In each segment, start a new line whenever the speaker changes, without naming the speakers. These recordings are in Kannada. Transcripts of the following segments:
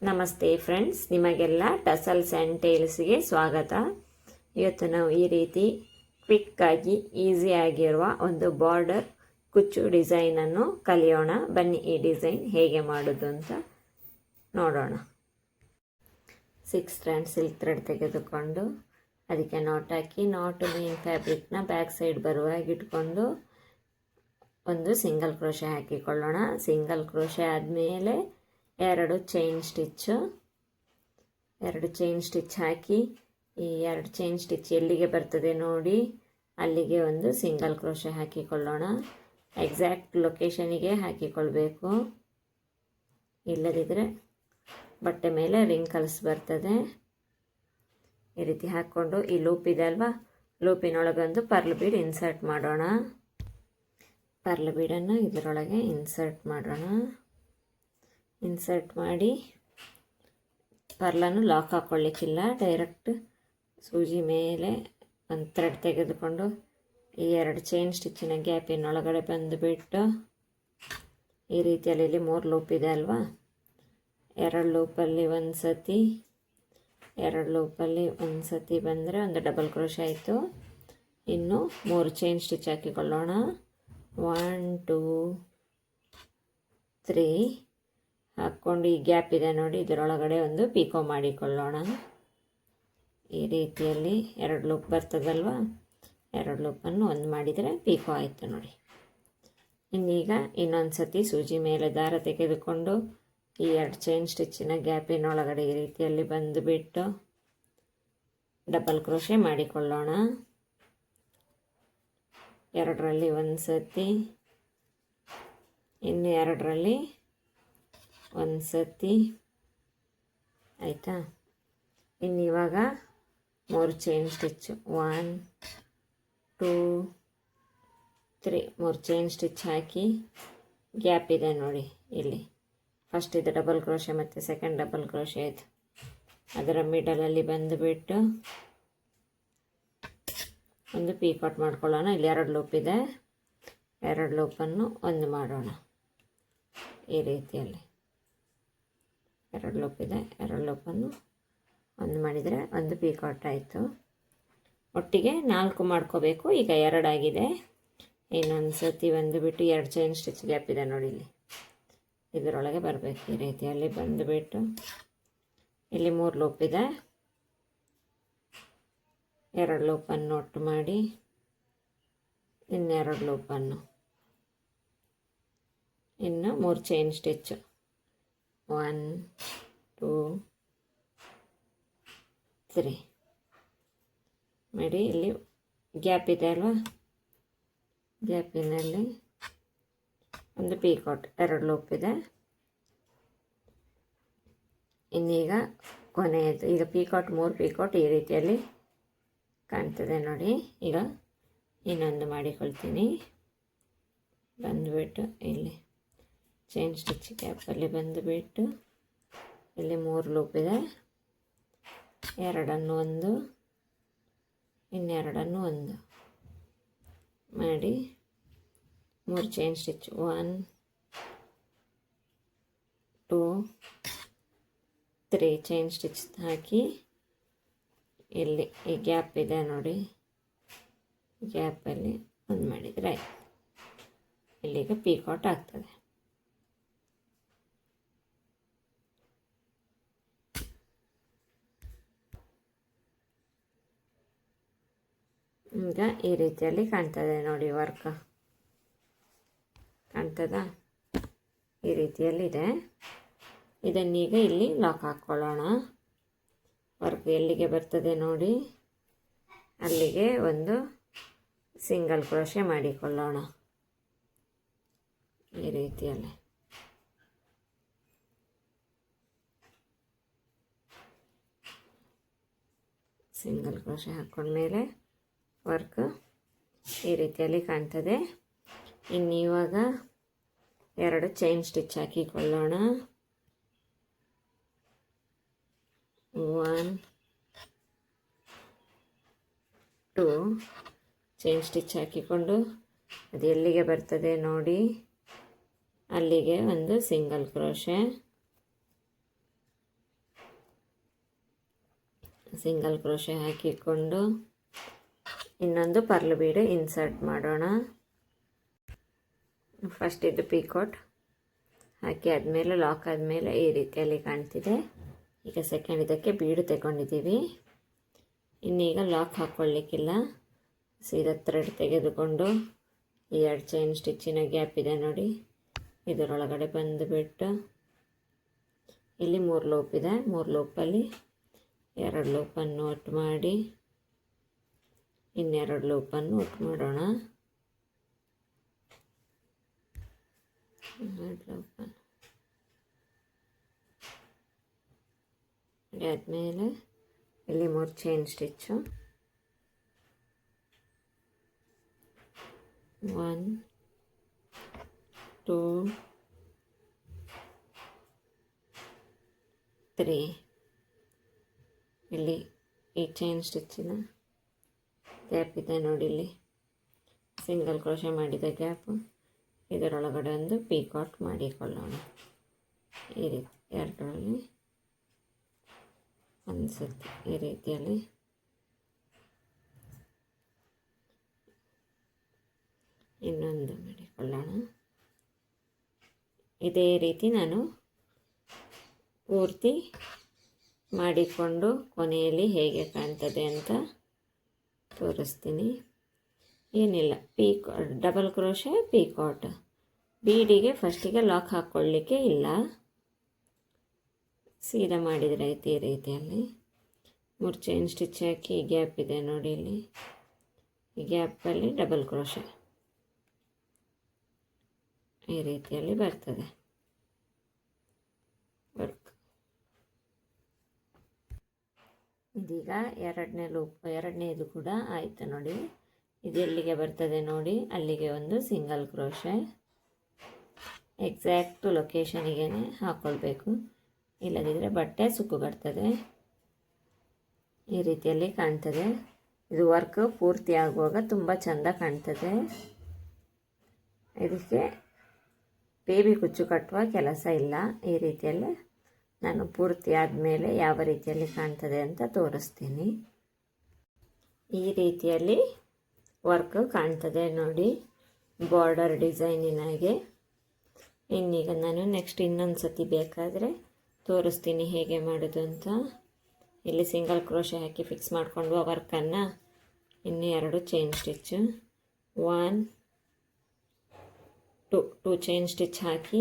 ನಮಸ್ತೆ ಫ್ರೆಂಡ್ಸ್, ನಿಮಗೆಲ್ಲ ಟಸಲ್ಸ್ ಆ್ಯಂಡ್ ಟೇಲ್ಸ್ಗೆ ಸ್ವಾಗತ. ಇವತ್ತು ನಾವು ಈ ರೀತಿ ಕ್ವಿಕ್ಕಾಗಿ ಈಸಿಯಾಗಿರುವ ಒಂದು ಬಾರ್ಡರ್ ಕುಚ್ಚು ಡಿಸೈನನ್ನು ಕಲಿಯೋಣ. ಬನ್ನಿ ಈ ಡಿಸೈನ್ ಹೇಗೆ ಮಾಡೋದು ಅಂತ ನೋಡೋಣ. 6 ಸ್ಟ್ಯಾಂಡ್ ಸಿಲ್ಕ್ ಥ್ರೆಡ್ ತೆಗೆದುಕೊಂಡು ಅದಕ್ಕೆ ನಾಟ್ ಹಾಕಿ, ನಾಟ್ ಮೇನ್ ಫ್ಯಾಬ್ರಿಕ್ನ ಬ್ಯಾಕ್ ಸೈಡ್ ಬರುವಾಗಿ ಇಟ್ಕೊಂಡು ಒಂದು ಸಿಂಗಲ್ ಕ್ರೋಶೆ ಹಾಕಿಕೊಳ್ಳೋಣ. ಸಿಂಗಲ್ ಕ್ರೋಶೆ ಆದಮೇಲೆ ಎರಡು ಚೈನ್ ಸ್ಟಿಚ್ ಹಾಕಿ, ಈ 2 ಚೈನ್ ಸ್ಟಿಚ್ ಎಲ್ಲಿಗೆ ಬರ್ತದೆ ನೋಡಿ ಅಲ್ಲಿಗೆ ಒಂದು ಸಿಂಗಲ್ ಕ್ರೋಶೆ ಹಾಕಿಕೊಳ್ಳೋಣ. ಎಕ್ಸಾಕ್ಟ್ ಲೊಕೇಶನಿಗೆ ಹಾಕಿಕೊಳ್ಬೇಕು, ಇಲ್ಲದಿದ್ದರೆ ಬಟ್ಟೆ ಮೇಲೆ ರಿಂಕಲ್ಸ್ ಬರ್ತದೆ. ಈ ರೀತಿ ಹಾಕ್ಕೊಂಡು ಈ ಲೂಪ್ ಇದೆ ಅಲ್ವಾ, ಲೂಪಿನೊಳಗೆ ಒಂದು ಪರ್ಲ್ ಬೀಡ್ ಇನ್ಸರ್ಟ್ ಮಾಡೋಣ. ಪರ್ಲ್ ಬೀಡನ್ನು ಇದರೊಳಗೆ ಇನ್ಸರ್ಟ್ ಮಾಡೋಣ. ಇನ್ಸರ್ಟ್ ಮಾಡಿ ಪರ್ಲನ್ನು ಲಾಕ್ ಹಾಕ್ಕೊಳ್ಳಿಕ್ಕಿಲ್ಲ, ಡೈರೆಕ್ಟ್ ಸೂಜಿ ಮೇಲೆ ಒಂದು ಥ್ರೆಡ್ ತೆಗೆದುಕೊಂಡು ಈ 2 ಚೈನ್ ಸ್ಟಿಚ್ಚಿನ ಗ್ಯಾಪಿನೊಳಗಡೆ ಬಂದುಬಿಟ್ಟು ಈ ರೀತಿಯಲ್ಲಿ ಇಲ್ಲಿ 3 ಲೂಪ್ ಇದೆ ಅಲ್ವಾ, 2 ಲೂಪಲ್ಲಿ ಒಂದು ಸತಿ, 2 ಲೂಪಲ್ಲಿ ಒಂದು ಸತಿ ಬಂದರೆ ಒಂದು ಡಬಲ್ ಕ್ರೋಶೆ ಆಯಿತು. ಇನ್ನು 3 ಚೈನ್ ಸ್ಟಿಚ್ ಹಾಕಿಕೊಳ್ಳೋಣ. 1 2 3 ಹಾಕ್ಕೊಂಡು ಈ ಗ್ಯಾಪ್ ಇದೆ ನೋಡಿ ಇದರೊಳಗಡೆ ಒಂದು ಪಿಕೋ ಮಾಡಿಕೊಳ್ಳೋಣ. ಈ ರೀತಿಯಲ್ಲಿ 2 ಲೂಪ್ ಬರ್ತದಲ್ವ, 2 ಲೂಪನ್ನು ಒಂದು ಮಾಡಿದರೆ ಪಿಕೋ ಆಯಿತು ನೋಡಿ. ಇನ್ನೀಗ ಇನ್ನೊಂದು ಸತಿ ಸೂಜಿ ಮೇಲೆ ದಾರ ತೆಗೆದುಕೊಂಡು ಈ 2 ಚೈನ್ ಸ್ಟಿಚ್ಚಿನ ಗ್ಯಾಪಿನೊಳಗಡೆ ಈ ರೀತಿಯಲ್ಲಿ ಬಂದುಬಿಟ್ಟು ಡಬಲ್ ಕ್ರೋಶೆ ಮಾಡಿಕೊಳ್ಳೋಣ. 2ರಲ್ಲಿ ಒಂದು ಸತಿ, ಇನ್ನು 2ರಲ್ಲಿ ಒಂದು ಸತಿ ಆಯಿತಾ. ಇನ್ನು ಇವಾಗ 3 ಚೈನ್ ಸ್ಟಿಚ್ಚು, 1 2 3 3 ಚೈನ್ ಸ್ಟಿಚ್ ಹಾಕಿ ಗ್ಯಾಪ್ ಇದೆ ನೋಡಿ ಇಲ್ಲಿ, ಫಸ್ಟ್ ಇದು ಡಬಲ್ ಕ್ರೋಶೆ ಮತ್ತು ಸೆಕೆಂಡ್ ಡಬಲ್ ಕ್ರೋಶೆ ಇದೆ, ಅದರ ಮಿಡಲಲ್ಲಿ ಬಂದುಬಿಟ್ಟು ಒಂದು ಪೀಕಾಟ್ ಮಾಡ್ಕೊಳ್ಳೋಣ. ಇಲ್ಲಿ 2 ಲೂಪ್ ಇದೆ, 2 ಲೂಪನ್ನು ಒಂದು ಮಾಡೋಣ. ಈ ರೀತಿಯಲ್ಲಿ 2 ಲೂಪ್ ಇದೆ, 2 ಲೂಪನ್ನು ಒಂದು ಮಾಡಿದರೆ ಒಂದು ಪೀಕಾಟ್ ಆಯಿತು. ಒಟ್ಟಿಗೆ 4 ಮಾಡ್ಕೋಬೇಕು. ಈಗ 2 ಆಗಿದೆ. ಇನ್ನೊಂದು ಸತಿ ಬಂದುಬಿಟ್ಟು 2 ಚೈನ್ ಸ್ಟಿಚ್ ಗ್ಯಾಪ್ ಇದೆ ನೋಡಿ ಇಲ್ಲಿ, ಇದರೊಳಗೆ ಬರಬೇಕು. ಈ ರೀತಿಯಲ್ಲಿ ಬಂದುಬಿಟ್ಟು ಇಲ್ಲಿ 3 ಲೂಪ್ ಇದೆ, 2 ಲೂಪನ್ನು ಒಟ್ಟು ಮಾಡಿ ಇನ್ನೆರಡು ಲೂಪನ್ನು, ಇನ್ನು 3 ಚೈನ್ ಸ್ಟಿಚ್ಚು, 1 2 3 ಮಾಡಿ. ಇಲ್ಲಿ ಗ್ಯಾಪ್ ಇದೆ ಅಲ್ವಾ, ಗ್ಯಾಪಿನಲ್ಲಿ ಒಂದು ಪೀಕಾಟ್, 2 ಲೂಪ್ ಇದೆ. ಇನ್ನೀಗ ಕೊನೆಯದು, ಈಗ ಪೀಕಾಟ್ 3 ಪೀಕಾಟ್ ಈ ರೀತಿಯಲ್ಲಿ ಕಾಣ್ತದೆ ನೋಡಿ. ಈಗ ಇನ್ನೊಂದು ಮಾಡಿಕೊಳ್ತೀನಿ. ಬಂದುಬಿಟ್ಟು ಇಲ್ಲಿ ಚೈನ್ ಸ್ಟಿಚ್ ಗ್ಯಾಪಲ್ಲಿ ಬಂದುಬಿಟ್ಟು ಇಲ್ಲಿ 3 ಲೂಪ್ ಇದೆ, 2 ಒಂದು, ಇನ್ನೆರಡನ್ನು ಒಂದು ಮಾಡಿ 3 ಚೈನ್ ಸ್ಟಿಚ್, 1 2 3 ಚೈನ್ ಸ್ಟಿಚ್ ಹಾಕಿ ಇಲ್ಲಿ ಈ ಗ್ಯಾಪ್ ಇದೆ ನೋಡಿ, ಗ್ಯಾಪಲ್ಲಿ ಒಂದು ಮಾಡಿದರೆ ಆಯ್ತು. ಇಲ್ಲಿಗೆ ಪೀಕಾಟ್ ಆಗ್ತದೆ. ಈಗ ಈ ರೀತಿಯಲ್ಲಿ ಕಾಣ್ತದೆ ನೋಡಿ, ವರ್ಕ್ ಕಾಣ್ತದ, ಈ ರೀತಿಯಲ್ಲಿದೆ. ಇದನ್ನೀಗ ಇಲ್ಲಿ ಲಾಕ್ ಹಾಕ್ಕೊಳ್ಳೋಣ. ವರ್ಕ್ ಎಲ್ಲಿಗೆ ಬರ್ತದೆ ನೋಡಿ ಅಲ್ಲಿಗೆ ಒಂದು ಸಿಂಗಲ್ ಕ್ರೋಶೆ ಮಾಡಿಕೊಳ್ಳೋಣ. ಈ ರೀತಿಯಲ್ಲಿ ಸಿಂಗಲ್ ಕ್ರೋಶೆ ಹಾಕ್ಕೊಂಡ್ಮೇಲೆ ವರ್ಕ್ ಈ ರೀತಿಯಲ್ಲಿ ಕಾಣ್ತದೆ. ಇನ್ನು ಇವಾಗ 2 ಚೈನ್ ಸ್ಟಿಚ್ ಹಾಕಿಕೊಳ್ಳೋಣ. 1 2 ಚೈನ್ ಸ್ಟಿಚ್ ಹಾಕಿಕೊಂಡು ಅದು ಎಲ್ಲಿಗೆ ಬರ್ತದೆ ನೋಡಿ ಅಲ್ಲಿಗೆ ಒಂದು ಸಿಂಗಲ್ ಕ್ರೋಶೆ ಸಿಂಗಲ್ ಕ್ರೋಶೆ ಹಾಕಿಕೊಂಡು ಇನ್ನೊಂದು ಪರ್ಲ್ ಬೀಡು ಇನ್ಸರ್ಟ್ ಮಾಡೋಣ. ಫಸ್ಟ್ ಇದು ಪೀಕಾಟ್ ಹಾಕಿ ಆದಮೇಲೆ ಲಾಕ್ ಆದಮೇಲೆ ಈ ರೀತಿಯಲ್ಲಿ ಕಾಣ್ತಿದೆ. ಈಗ ಸೆಕೆಂಡ್ ಇದಕ್ಕೆ ಬೀಡು ತಗೊಂಡಿದ್ದೀವಿ. ಇನ್ನೀಗ ಲಾಕ್ ಹಾಕ್ಕೊಳ್ಳಿಕ್ಕಿಲ್ಲ, ಸೀದಾ ಥ್ರೆಡ್ ತೆಗೆದುಕೊಂಡು ಈ 2 ಚೈನ್ ಸ್ಟಿಚ್ಚಿನ ಗ್ಯಾಪ್ ಇದೆ ನೋಡಿ, ಇದರೊಳಗಡೆ ಬಂದುಬಿಟ್ಟು ಇಲ್ಲಿ 3 ಲೂಪ್ ಇದೆ. 3 ಲೂಪಲ್ಲಿ 2 ಲೂಪನ್ನು ಒಟ್ಟು ಮಾಡಿ ಇನ್ನೆರಡು ಲೂಪನ್ನು ಒಟ್ಟು ಮಾಡೋಣ. 2 ಲೂಪನ್ನು ಆದಮೇಲೆ ಇಲ್ಲಿ 3 ಚೈನ್ ಸ್ಟಿಚ್ಚು, 1 2 3. ಇಲ್ಲಿ ಈ ಚೈನ್ ಸ್ಟಿಚ್ಚಿನ ಗ್ಯಾಪ್ ಇದೆ ನೋಡಿ, ಇಲ್ಲಿ ಸಿಂಗಲ್ ಕ್ರೋಶೆ ಮಾಡಿದ ಗ್ಯಾಪು, ಇದರೊಳಗಡೆ ಒಂದು ಪೀಕಾಟ್ ಮಾಡಿಕೊಳ್ಳೋಣ. ಈ ರೀತಿ 2ರಲ್ಲಿ ಒಂದು ಸತಿ ಈ ರೀತಿಯಲ್ಲಿ ಇನ್ನೊಂದು ಮಾಡಿಕೊಳ್ಳೋಣ. ಇದೇ ರೀತಿ ನಾನು ಪೂರ್ತಿ ಮಾಡಿಕೊಂಡು ಕೊನೆಯಲ್ಲಿ ಹೇಗೆ ಕಾಣ್ತದೆ ಅಂತ ತೋರಿಸ್ತೀನಿ. ಏನಿಲ್ಲ, ಡಬಲ್ ಕ್ರೋಶೆ ಪೀಕಾಟ್. ಬೀಡಿಗೆ ಫಸ್ಟಿಗೆ ಲಾಕ್ ಹಾಕ್ಕೊಳ್ಳಿಕ್ಕೆ ಇಲ್ಲ, ಸೀದಾ ಮಾಡಿದರೆ ಆಯ್ತು. ಈ ರೀತಿಯಲ್ಲಿ 3 ಚೈನ್ ಸ್ಟಿಚ್ ಹಾಕಿ ಗ್ಯಾಪ್ ಇದೆ ನೋಡಿ, ಇಲ್ಲಿ ಈ ಗ್ಯಾಪಲ್ಲಿ ಡಬಲ್ ಕ್ರೋಶೆ ಈ ರೀತಿಯಲ್ಲಿ ಬರ್ತದೆ ವರ್ಕ್. ಇದೀಗ ಎರಡನೇದು ಕೂಡ ಆಯಿತು ನೋಡಿ. ಇದು ಎಲ್ಲಿಗೆ ಬರ್ತದೆ ನೋಡಿ, ಅಲ್ಲಿಗೆ ಒಂದು ಸಿಂಗಲ್ ಕ್ರೋಶೆ ಎಕ್ಸಾಕ್ಟ್ ಲೊಕೇಶನಿಗೆ ಹಾಕ್ಕೊಳ್ಬೇಕು, ಇಲ್ಲದಿದ್ದರೆ ಬಟ್ಟೆ ಸುಕ್ಕುಗರ್ತದೆ. ಈ ರೀತಿಯಲ್ಲಿ ಕಾಣ್ತದೆ. ಇದು ವರ್ಕ್ ಪೂರ್ತಿ ಆಗುವಾಗ ತುಂಬ ಚೆಂದ ಕಾಣ್ತದೆ. ಇದಕ್ಕೆ ಬೇಬಿ ಕುಚ್ಚು ಕಟ್ಟುವ ಕೆಲಸ ಇಲ್ಲ. ಈ ರೀತಿಯಲ್ಲಿ ನಾನು ಪೂರ್ತಿ ಆದಮೇಲೆ ಯಾವ ರೀತಿಯಲ್ಲಿ ಕಾಣ್ತದೆ ಅಂತ ತೋರಿಸ್ತೀನಿ. ಈ ರೀತಿಯಲ್ಲಿ ವರ್ಕ್ ಕಾಣ್ತದೆ ನೋಡಿ, ಬಾರ್ಡರ್ ಡಿಸೈನಿನಾಗೆ. ಇನ್ನೀಗ ನಾನು ನೆಕ್ಸ್ಟ್ ಇನ್ನೊಂದು ಸತಿ ಬೇಕಾದರೆ ತೋರಿಸ್ತೀನಿ ಹೇಗೆ ಮಾಡೋದು ಅಂತ. ಇಲ್ಲಿ ಸಿಂಗಲ್ ಕ್ರೋಶೆ ಹಾಕಿ ಫಿಕ್ಸ್ ಮಾಡಿಕೊಂಡು ಆ ವರ್ಕನ್ನು ಇನ್ನು 2 ಚೈನ್ ಸ್ಟಿಚ್ಚು, 1 2 ಚೈನ್ ಸ್ಟಿಚ್ ಹಾಕಿ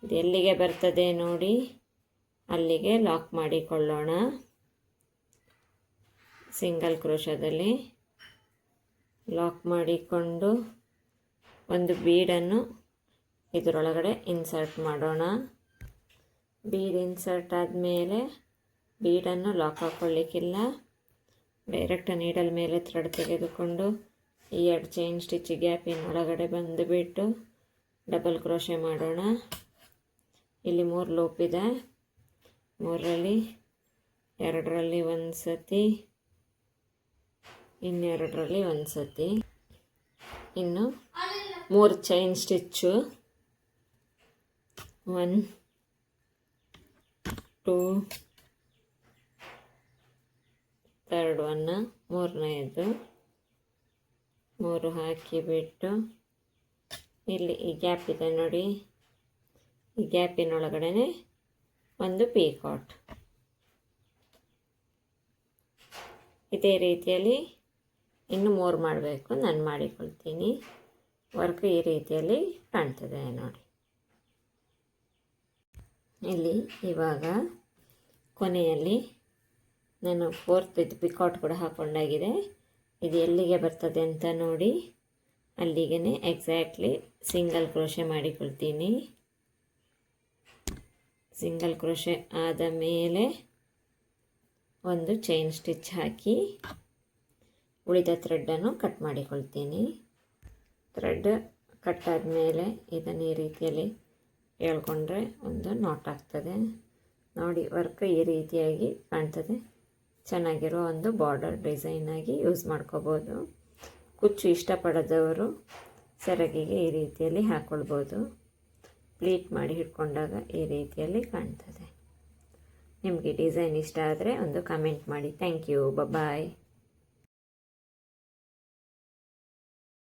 ಇದು ಎಲ್ಲಿಗೆ ಬರ್ತದೆ ನೋಡಿ ಅಲ್ಲಿಗೆ ಲಾಕ್ ಮಾಡಿಕೊಳ್ಳೋಣ. ಸಿಂಗಲ್ ಕ್ರೋಶದಲ್ಲಿ ಲಾಕ್ ಮಾಡಿಕೊಂಡು ಒಂದು ಬೀಡನ್ನು ಇದರೊಳಗಡೆ ಇನ್ಸರ್ಟ್ ಮಾಡೋಣ. ಬೀಡ್ ಇನ್ಸರ್ಟ್ ಆದಮೇಲೆ ಬೀಡನ್ನು ಲಾಕ್ ಹಾಕ್ಕೊಳ್ಳಿಕ್ಕಿಲ್ಲ, ಡೈರೆಕ್ಟ್ ನೀಡಲ್ ಮೇಲೆ ಥ್ರೆಡ್ ತೆಗೆದುಕೊಂಡು ಈ 2 ಚೈನ್ ಸ್ಟಿಚ್ ಗ್ಯಾಪಿನೊಳಗಡೆ ಬಂದುಬಿಟ್ಟು ಡಬಲ್ ಕ್ರೋಶೆ ಮಾಡೋಣ. ಇಲ್ಲಿ 3 ಲೂಪ್ ಇದೆ, 3ರಲ್ಲಿ 2ರಲ್ಲಿ ಒಂದು ಸತಿ, ಇನ್ನೆರಡರಲ್ಲಿ ಒಂದು ಸತಿ, ಇನ್ನು 3 ಚೈನ್ ಸ್ಟಿಚ್ಚು, 1 2 ಥರ್ಡ್ 1 ಮೂರನೇದು 3 ಹಾಕಿಬಿಟ್ಟು ಇಲ್ಲಿ ಈ ಗ್ಯಾಪ್ ಇದೆ ನೋಡಿ, ಈ ಗ್ಯಾಪಿನೊಳಗಡೆ ಒಂದು ಪೀಕಾಟ್. ಇದೇ ರೀತಿಯಲ್ಲಿ ಇನ್ನು 3 ಮಾಡಬೇಕು, ನಾನು ಮಾಡಿಕೊಳ್ತೀನಿ. ವರ್ಕ್ ಈ ರೀತಿಯಲ್ಲಿ ಕಾಣ್ತದೆ ನೋಡಿ. ಇಲ್ಲಿ ಇವಾಗ ಕೊನೆಯಲ್ಲಿ ನಾನು 4th ಇದು ಪಿಕಾಟ್ ಕೂಡ ಹಾಕ್ಕೊಂಡಾಗಿದೆ. ಇದು ಎಲ್ಲಿಗೆ ಬರ್ತದೆ ಅಂತ ನೋಡಿ, ಅಲ್ಲಿಗೆ ಎಕ್ಸಾಕ್ಟ್ಲಿ ಸಿಂಗಲ್ ಕ್ರೋಶೆ ಮಾಡಿಕೊಳ್ತೀನಿ. ಸಿಂಗಲ್ ಕ್ರೋಶೆ ಆದ ಮೇಲೆ ಒಂದು ಚೈನ್ ಸ್ಟಿಚ್ ಹಾಕಿ ಉಳಿದ ಥ್ರೆಡ್ಡನ್ನು ಕಟ್ ಮಾಡಿಕೊಳ್ತೀನಿ. ಥ್ರೆಡ್ ಕಟ್ ಆದಮೇಲೆ ಇದನ್ನು ಈ ರೀತಿಯಲ್ಲಿ ಎಳ್ಕೊಂಡ್ರೆ ಒಂದು ನಾಟ್ ಆಗ್ತದೆ ನೋಡಿ. ವರ್ಕ್ ಈ ರೀತಿಯಾಗಿ ಕಾಣ್ತದೆ. ಚೆನ್ನಾಗಿರೋ ಒಂದು ಬಾರ್ಡರ್ ಡಿಸೈನಾಗಿ ಯೂಸ್ ಮಾಡ್ಕೋಬೋದು. ಕುಚ್ಚು ಇಷ್ಟಪಡದವರು ಸೆರಗಿಗೆ ಈ ರೀತಿಯಲ್ಲಿ ಹಾಕ್ಕೊಳ್ಬೋದು. ಪ್ಲೀಟ್ ಮಾಡಿ ಹಿಡ್ಕೊಂಡಾಗ ಈ ರೀತಿಯಲ್ಲಿ ಕಾಣ್ತದೆ. ನಿಮಗೆ ಡಿಸೈನ್ ಇಷ್ಟ ಆದರೆ ಒಂದು ಕಮೆಂಟ್ ಮಾಡಿ. Thank you. ಬಾಯ್.